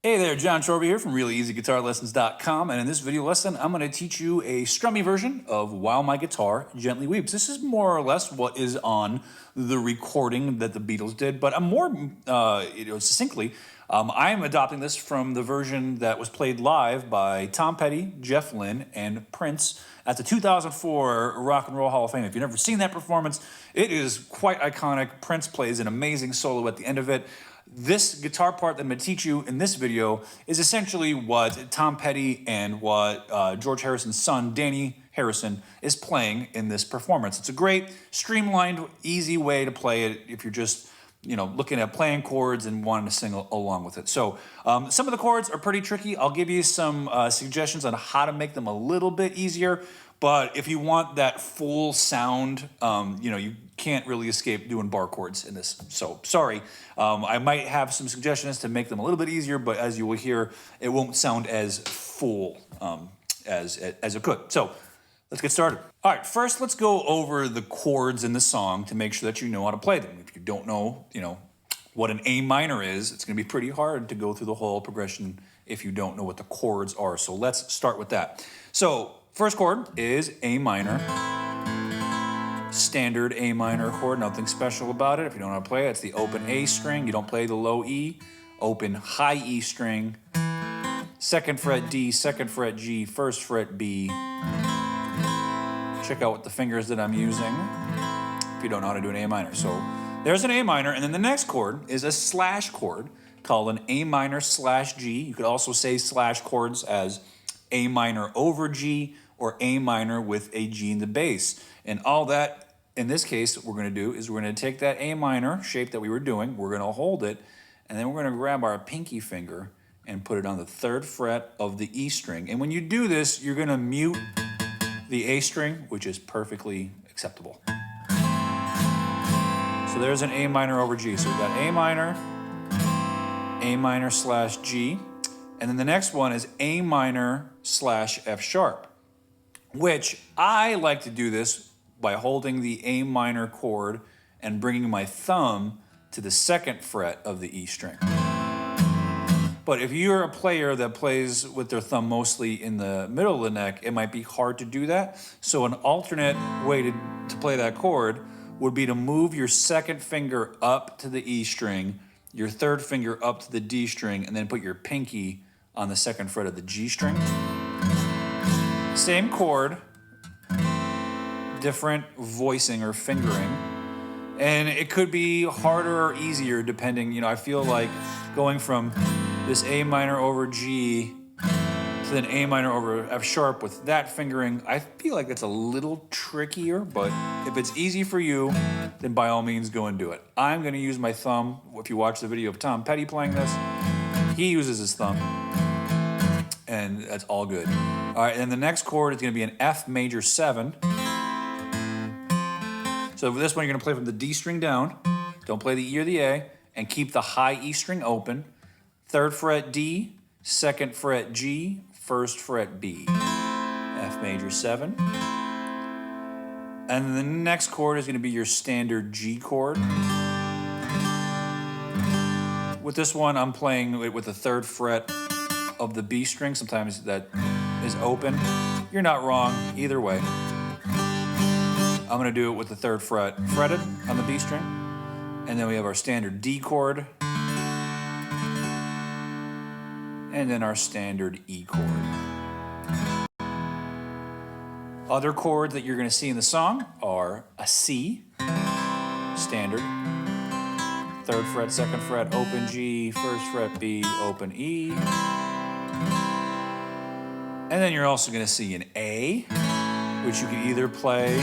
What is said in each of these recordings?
Hey there, Jon Chorba here from ReallyEasyGuitarLessons.com, and in this video lesson, I'm going to teach you a strummy version of While My Guitar Gently Weeps. This is more or less what is on the recording that the Beatles did, but I'm more succinctly, I'm adopting this from the version that was played live by Tom Petty, Jeff Lynne, and Prince at the 2004 Rock and Roll Hall of Fame. If you've never seen that performance, it is quite iconic. Prince plays an amazing solo at the end of it. This guitar part that I'm going to teach you in this video is essentially what Tom Petty and what George Harrison's son, Danny Harrison, is playing in this performance. It's a great, streamlined, easy way to play it if you're just looking at playing chords and wanting to sing along with it. So some of the chords are pretty tricky. I'll give you some suggestions on how to make them a little bit easier. But if you want that full sound, you can't really escape doing bar chords in this. So sorry, I might have some suggestions to make them a little bit easier, but as you will hear, it won't sound as full as it could. So let's get started. All right, first let's go over the chords in the song to make sure that you know how to play them. If you don't know, what an A minor is, it's going to be pretty hard to go through the whole progression if you don't know what the chords are. So let's start with that. So first chord is A minor. Standard A minor chord, nothing special about it. If you don't know how to play it, it's the open A string. You don't play the low E. Open high E string. Second fret D, second fret G, first fret B. Check out what the fingers that I'm using if you don't know how to do an A minor. So there's an A minor, and then the next chord is a slash chord called an A minor slash G. You could also say slash chords as A minor over G or A minor with a G in the bass. And all that, in this case, we're going to do is we're going to take that A minor shape that we were doing, we're going to hold it, and then we're going to grab our pinky finger and put it on the third fret of the E string. And when you do this, you're going to mute the A string, which is perfectly acceptable. So there's an A minor over G. So we've got A minor slash G. And then the next one is A minor slash F sharp, which I like to do this by holding the A minor chord and bringing my thumb to the second fret of the E string. But if you're a player that plays with their thumb mostly in the middle of the neck, it might be hard to do that. So an alternate way to play that chord would be to move your second finger up to the E string, your third finger up to the D string, and then put your pinky on the second fret of the G string. Same chord, different voicing or fingering. And it could be harder or easier depending, I feel like going from this A minor over G to then A minor over F sharp with that fingering, I feel like it's a little trickier, but if it's easy for you, then by all means go and do it. I'm gonna use my thumb. If you watch the video of Tom Petty playing this, he uses his thumb, and that's all good. All right, and the next chord is gonna be an F major 7. So for this one, you're gonna play from the D string down, don't play the E or the A, and keep the high E string open. Third fret D, second fret G, first fret B. F major 7. And the next chord is gonna be your standard G chord. With this one, I'm playing it with the third fret of the B string. Sometimes that is open. You're not wrong, either way. I'm gonna do it with the third fret fretted on the B string. And then we have our standard D chord. And then our standard E chord. Other chords that you're gonna see in the song are a C, standard. Third fret, second fret, open G, first fret B, open E. And then you're also gonna see an A, which you can either play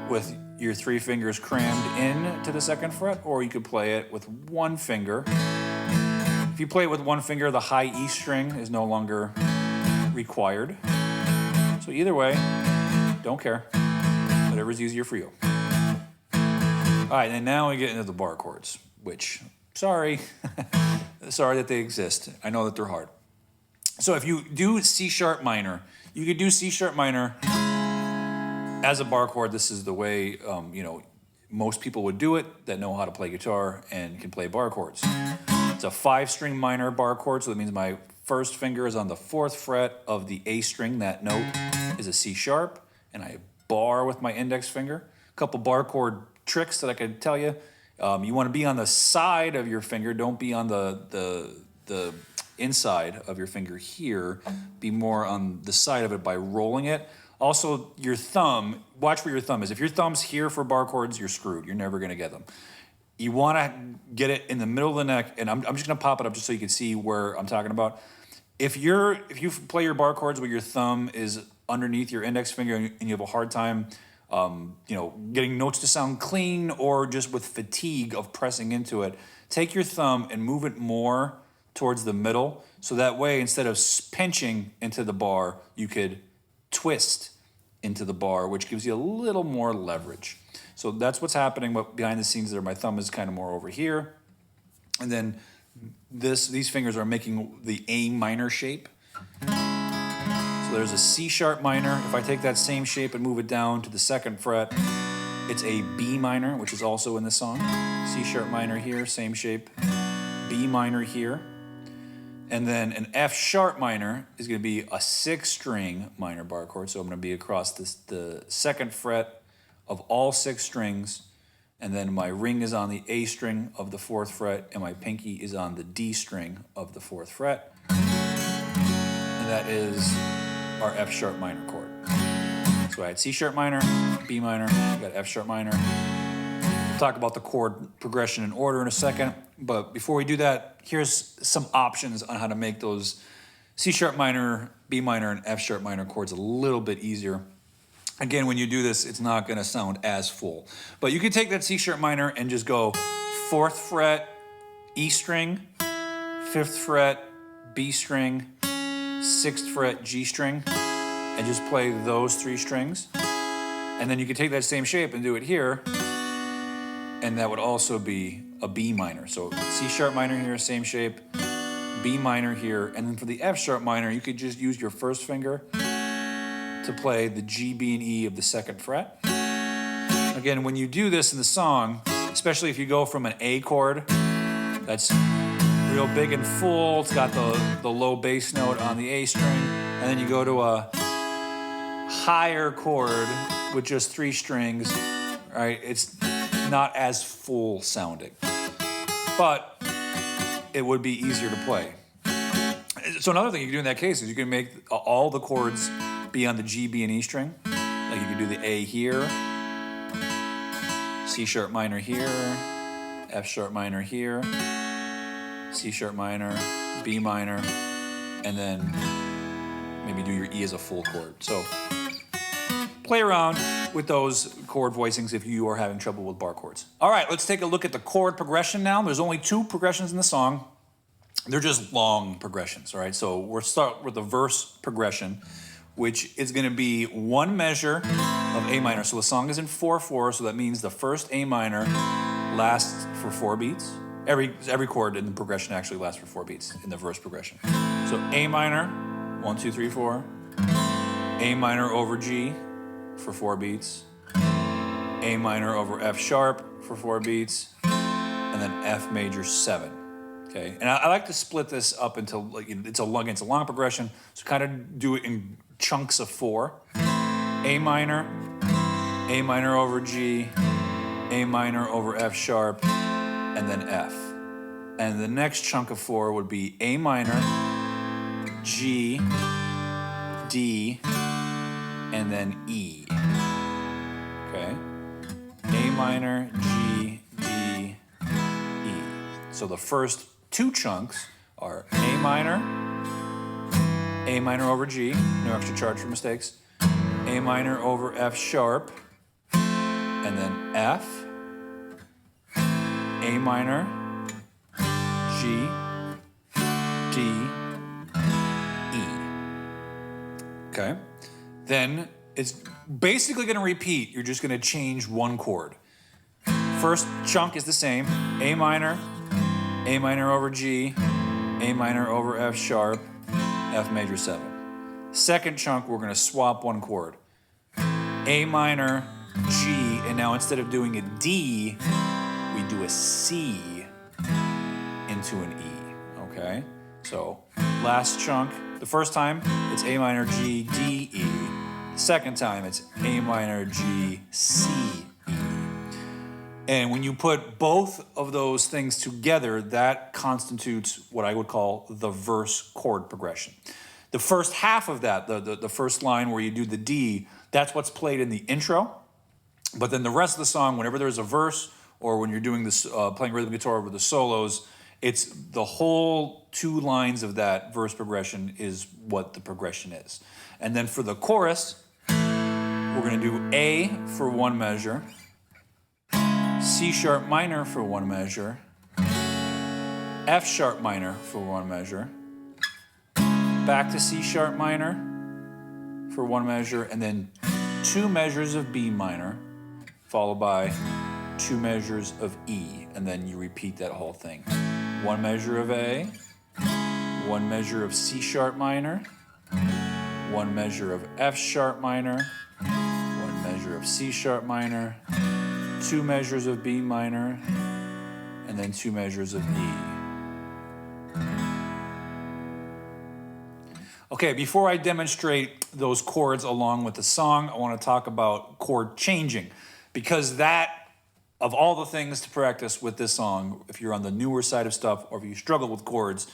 with your 3 fingers crammed in to the second fret, or you could play it with 1 finger. If you play it with 1 finger, the high E string is no longer required. So either way, don't care. Whatever's easier for you. All right, and now we get into the bar chords, which, sorry, sorry that they exist. I know that they're hard. So if you do C sharp minor, you could do C sharp minor as a bar chord. This is the way, most people would do it that know how to play guitar and can play bar chords. It's a 5-string minor bar chord, so that means my first finger is on the 4th fret of the A string. That note is a C sharp, and I bar with my index finger. A couple bar chord tricks that I could tell you. You want to be on the side of your finger. Don't be on the inside of your finger here. Be more on the side of it by rolling it. Also, your thumb, watch where your thumb is. If your thumb's here for bar chords, you're screwed. You're never going to get them. You want to get it in the middle of the neck, and I'm just going to pop it up just so you can see where I'm talking about. If you play your bar chords where your thumb is underneath your index finger and you have a hard time getting notes to sound clean or just with fatigue of pressing into it, take your thumb and move it more towards the middle. So that way, instead of pinching into the bar, you could twist into the bar, which gives you a little more leverage. So that's what's happening behind the scenes there. My thumb is kind of more over here. And then these fingers are making the A minor shape. So there's a C sharp minor. If I take that same shape and move it down to the 2nd fret, it's a B minor, which is also in the song. C sharp minor here, same shape. B minor here. And then an F sharp minor is going to be a 6-string minor bar chord. So I'm going to be across the 2nd fret of all 6 strings. And then my ring is on the A string of the 4th fret, and my pinky is on the D string of the 4th fret. And that is our F sharp minor chord. So I had C sharp minor, B minor, I got F sharp minor. We'll talk about the chord progression in order in a second, but before we do that, here's some options on how to make those C sharp minor, B minor, and F sharp minor chords a little bit easier. Again, when you do this, it's not going to sound as full. But you can take that C sharp minor and just go 4th fret, E string, 5th fret, B string, 6th fret, G string, and just play those 3 strings. And then you can take that same shape and do it here, and that would also be a B minor. So C sharp minor here, same shape, B minor here, and then for the F sharp minor, you could just use your first finger to play the G, B, and E of the 2nd fret. Again, when you do this in the song, especially if you go from an A chord that's real big and full, it's got the low bass note on the A string, and then you go to a higher chord with just 3 strings, right? It's not as full sounding, but it would be easier to play. So another thing you can do in that case is you can make all the chords be on the G, B, and E string. Like you can do the A here, C sharp minor here, F sharp minor here, C sharp minor, B minor, and then maybe do your E as a full chord. So play around with those chord voicings if you are having trouble with bar chords. All right, let's take a look at the chord progression now. There's only 2 progressions in the song. They're just long progressions, all right? So we'll start with the verse progression, which is going to be 1 measure of A minor. So the song is in 4/4, so that means the first A minor lasts for 4 beats. Every chord in the progression actually lasts for 4 beats in the verse progression. So A minor, 1, 2, 3, 4. A minor over G for 4 beats. A minor over F sharp for 4 beats. And then F major 7. Okay, and I like to split this up into, like, it's a long progression, so kind of do it in chunks of 4. A minor over G, A minor over F sharp, and then F. And the next chunk of 4 would be A minor, G, D, and then E. Okay? A minor, G, D, E. So the first 2 chunks are A minor over G, no extra charge for mistakes, A minor over F sharp, and then F, A minor, G, D, E. Okay? Then it's basically going to repeat. You're just going to change 1 chord. First chunk is the same, A minor over G, A minor over F sharp, F major 7. Second chunk, we're going to swap 1 chord. A minor, G, and now instead of doing a D, we do a C into to an E, okay? So last chunk, the first time it's A minor, G, D, E. The second time it's A minor, G, C, E. And when you put both of those things together, that constitutes what I would call the verse chord progression. The first half of that, the first line where you do the D, that's what's played in the intro. But then the rest of the song, whenever there's a verse or when you're doing this, playing rhythm guitar over the solos, it's the whole 2 lines of that verse progression is what the progression is. And then for the chorus, we're going to do A for 1 measure, C sharp minor for 1 measure, F sharp minor for 1 measure, back to C sharp minor for 1 measure, and then 2 measures of B minor, followed by 2 measures of E, and then you repeat that whole thing. 1 measure of A, 1 measure of C sharp minor, 1 measure of F sharp minor, 1 measure of C sharp minor, 2 measures of B minor, and then 2 measures of E. Okay, before I demonstrate those chords along with the song, I want to talk about chord changing, because that, of all the things to practice with this song, if you're on the newer side of stuff or if you struggle with chords,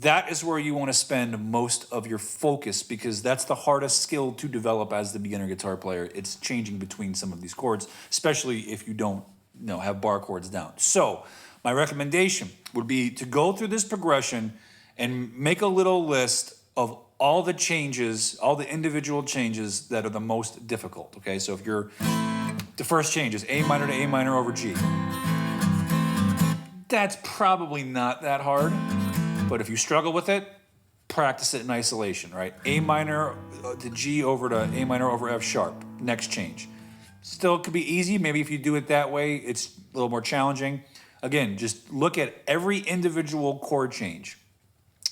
that is where you want to spend most of your focus, because that's the hardest skill to develop as the beginner guitar player. It's changing between some of these chords, especially if you don't have bar chords down. So my recommendation would be to go through this progression and make a little list of all the changes, all the individual changes that are the most difficult, okay? So if you're, the first change is A minor to A minor over G. That's probably not that hard, but if you struggle with it, practice it in isolation, right? A minor to G over to A minor over F sharp, next change. Still could be easy, maybe if you do it that way, it's a little more challenging. Again, just look at every individual chord change.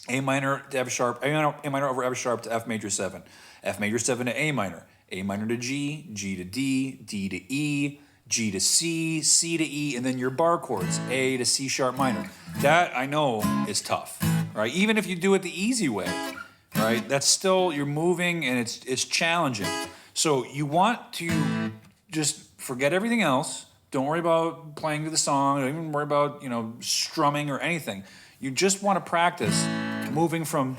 A minor to F sharp, A minor over F sharp to F major 7, F major 7 to A minor to G, G to D, D to E, G to C, C to E, and then your bar chords, A to C sharp minor. That, I know, is tough, right? Even if you do it the easy way, right? That's still, you're moving and it's challenging. So you want to just forget everything else. Don't worry about playing to the song. Don't even worry about, strumming or anything. You just want to practice moving from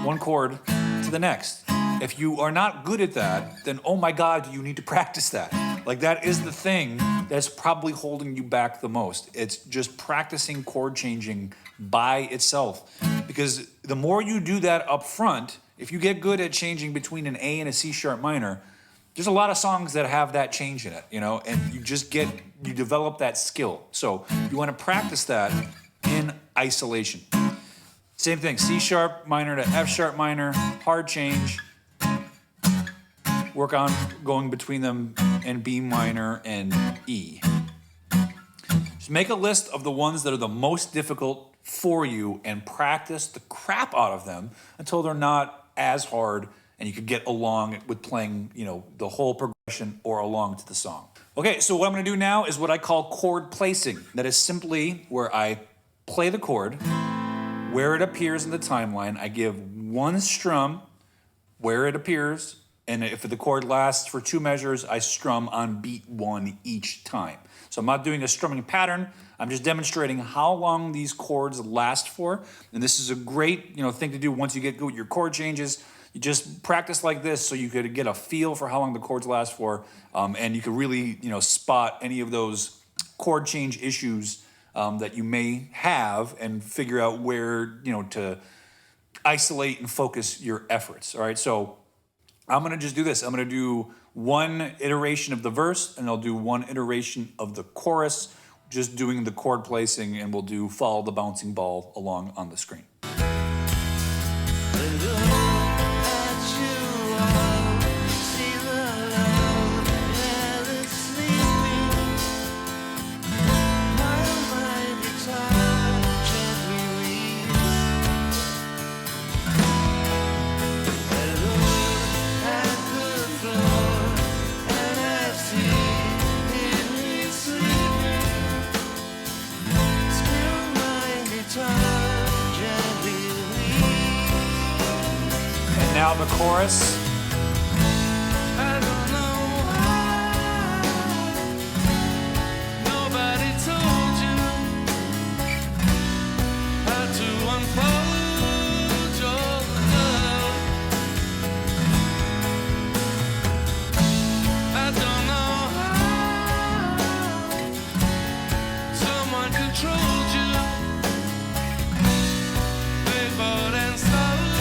one chord to the next. If you are not good at that, then oh my God, you need to practice that. Like, that is the thing that's probably holding you back the most. It's just practicing chord changing by itself. Because the more you do that up front, if you get good at changing between an A and a C sharp minor, there's a lot of songs that have that change in it, and you develop that skill. So you want to practice that in isolation. Same thing, C sharp minor to F sharp minor, hard change. Work on going between them and B minor and E. Just make a list of the ones that are the most difficult for you and practice the crap out of them until they're not as hard and you can get along with playing, the whole progression or along to the song. Okay, so what I'm gonna do now is what I call chord placing. That is simply where I play the chord, where it appears in the timeline. I give one strum where it appears, and if the chord lasts for 2 measures, I strum on beat 1 each time. So I'm not doing a strumming pattern. I'm just demonstrating how long these chords last for. And this is a great thing to do once you get good with your chord changes. You just practice like this so you could get a feel for how long the chords last for. And you can really spot any of those chord change issues that you may have and figure out where to isolate and focus your efforts. All right, so I'm gonna just do this. I'm gonna do one iteration of the verse and I'll do one iteration of the chorus, just doing the chord placing, and we'll do Follow the Bouncing Ball along on the screen. Time Now the chorus. I don't know why nobody told you how to unfold your love. I don't know how someone controlled you. They bought and sold you.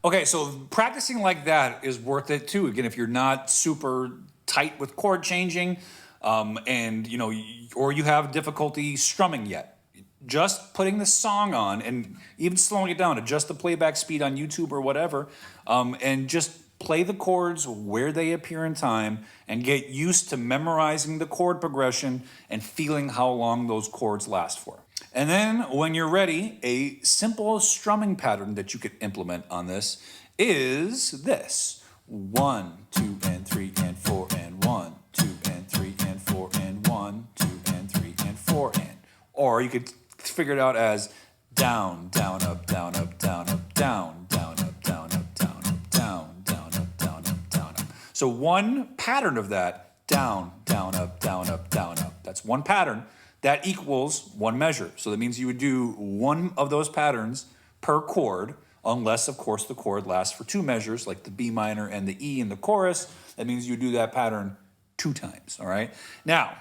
Okay, so practicing like that is worth it too. Again, if you're not super tight with chord changing, and you know, or you have difficulty strumming yet, just putting the song on and even slowing it down, adjust the playback speed on YouTube or whatever, and just play the chords where they appear in time and get used to memorizing the chord progression and feeling how long those chords last for. And then when you're ready, a simple strumming pattern that you could implement on this is this. 1, 2, and 3, and 4, and 1, 2, and 3, and 4, and 1, 2, and 3, and 4, and. Or you could figure it out as down, down, up, down, up, down, up, down, down, up, down, up, down, up, down, down, up, down, up, down, up. So one pattern of that, down, down, up, down, up, down, up. That's one pattern. That equals one measure. So that means you would do one of those patterns per chord, unless, of course, the chord lasts for two measures, like the B minor and the E in the chorus. That means you do that pattern 2 times, all right? Now,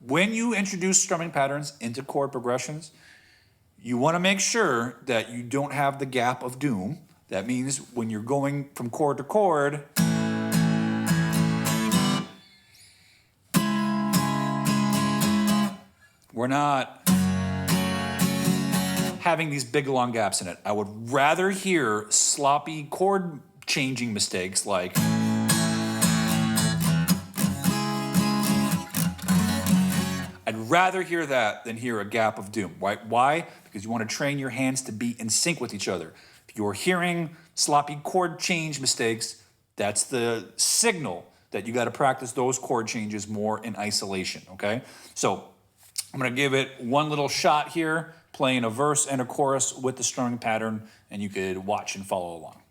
when you introduce strumming patterns into chord progressions, you want to make sure that you don't have the gap of doom. That means when you're going from chord to chord, we're not having these big long gaps in it. I would rather hear sloppy chord changing mistakes like I'd rather hear that than hear a gap of doom. Why? Because you want to train your hands to be in sync with each other. If you're hearing sloppy chord change mistakes, that's the signal that you got to practice those chord changes more in isolation, okay? So I'm going to give it one little shot here, playing a verse and a chorus with the strumming pattern, and you could watch and follow along.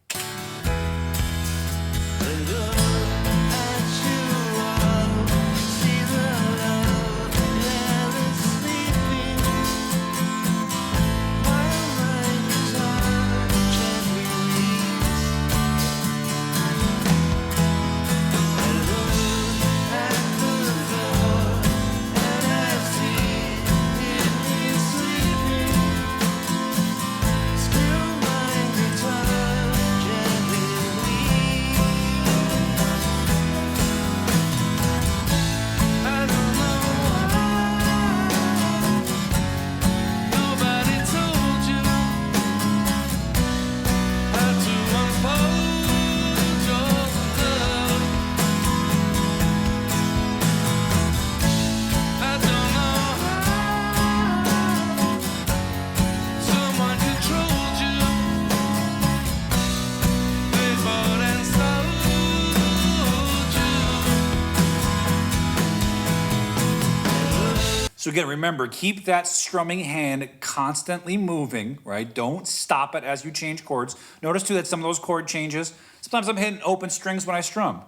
So again, remember, keep that strumming hand constantly moving, right? Don't stop it as you change chords. Notice too that some of those chord changes, sometimes I'm hitting open strings when I strum.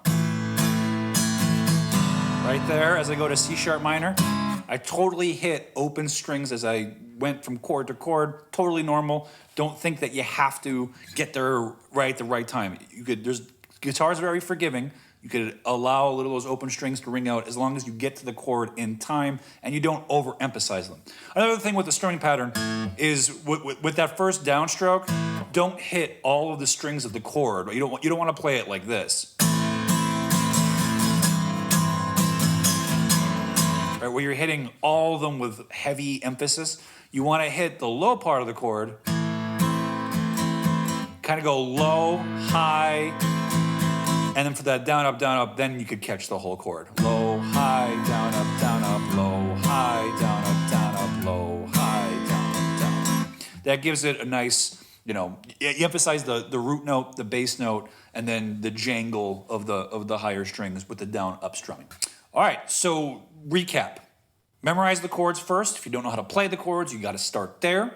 Right there, as I go to C sharp minor, I totally hit open strings as I went from chord to chord, totally normal. Don't think that you have to get there right at the right time. Guitar's very forgiving. You could allow a little of those open strings to ring out as long as you get to the chord in time and you don't overemphasize them. Another thing with the strumming pattern is with that first downstroke, don't hit all of the strings of the chord. You don't want to play it like this. Right, where you're hitting all of them with heavy emphasis. You want to hit the low part of the chord, kind of go low, high, and then for that down, up, then you could catch the whole chord. Low, high, down, up, low, high, down, up, low, high, down, up. That gives it a nice, you emphasize the root note, the bass note, and then the jangle of the higher strings with the down, up strumming. All right, so recap. Memorize the chords first. If you don't know how to play the chords, you got to start there.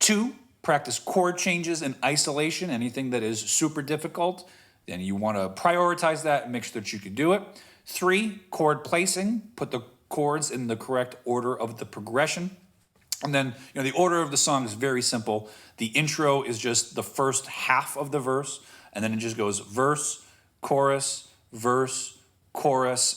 2, practice chord changes in isolation, anything that is super difficult. Then you want to prioritize that and make sure that you can do it. 3, chord placing. Put the chords in the correct order of the progression. And then, the order of the song is very simple. The intro is just the first half of the verse, and then it just goes verse, chorus,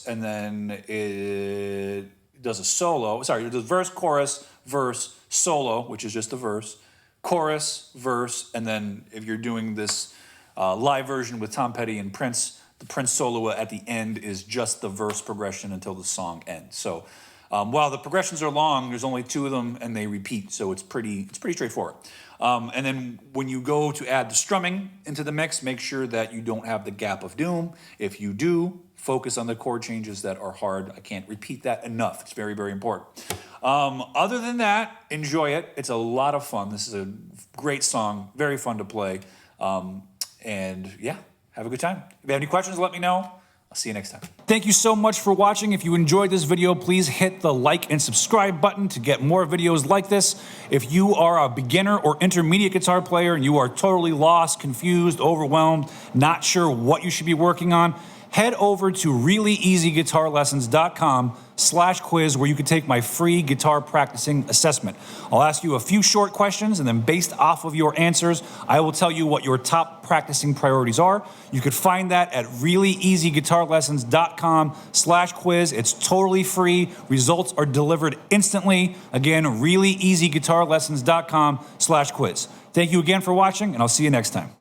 and then it does a solo. Sorry, it does verse, chorus, verse, solo, which is just the verse, chorus, verse, and then if you're doing this live version with Tom Petty and Prince, the Prince solo at the end is just the verse progression until the song ends. So while the progressions are long, there's only 2 of them and they repeat, so it's pretty straightforward. And then when you go to add the strumming into the mix, make sure that you don't have the gap of doom. If you do, focus on the chord changes that are hard. I can't repeat that enough. It's very, very important. Other than that, enjoy it. It's a lot of fun. This is a great song, very fun to play. And yeah, have a good time. If you have any questions, let me know. I'll see you next time. Thank you so much for watching. If you enjoyed this video, please hit the like and subscribe button to get more videos like this. If you are a beginner or intermediate guitar player and you are totally lost, confused, overwhelmed, not sure what you should be working on, head over to reallyeasyguitarlessons.com/quiz where you can take my free guitar practicing assessment. I'll ask you a few short questions, and then based off of your answers, I will tell you what your top practicing priorities are. You could find that at reallyeasyguitarlessons.com/quiz. It's totally free. Results are delivered instantly. Again, reallyeasyguitarlessons.com/quiz. Thank you again for watching, and I'll see you next time.